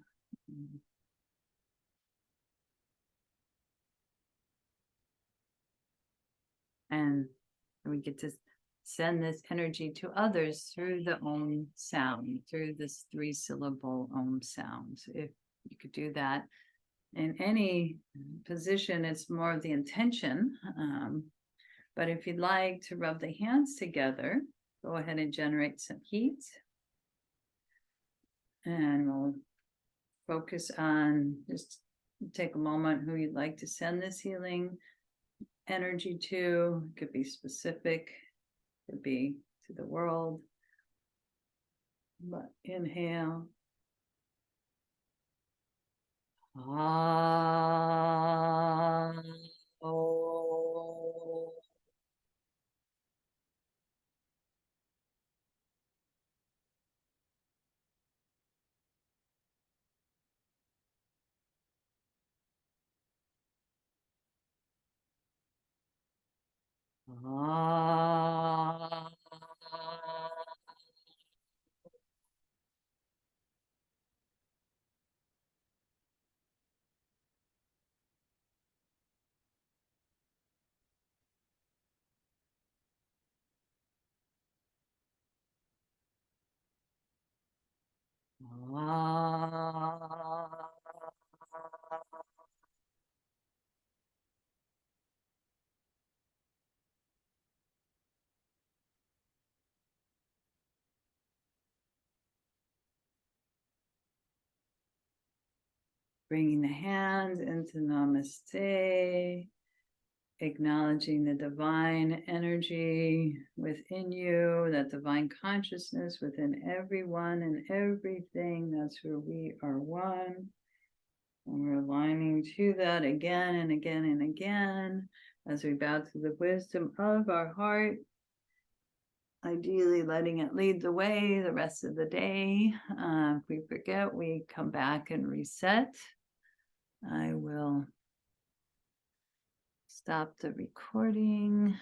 And we get to send this energy to others through the Om sound, through this 3-syllable Om sound. If you could do that in any position, it's more of the intention. But if you'd like to rub the hands together, go ahead and generate some heat. And we'll focus on, just take a moment who you'd like to send this healing energy to. It could be specific, it could be to the world. But inhale. Bringing the hands into Namaste, acknowledging the divine energy within you, that divine consciousness within everyone and everything. That's where we are one. And we're aligning to that again and again and again as we bow to the wisdom of our heart. Ideally, letting it lead the way the rest of the day. If we forget, we come back and reset. I will stop the recording.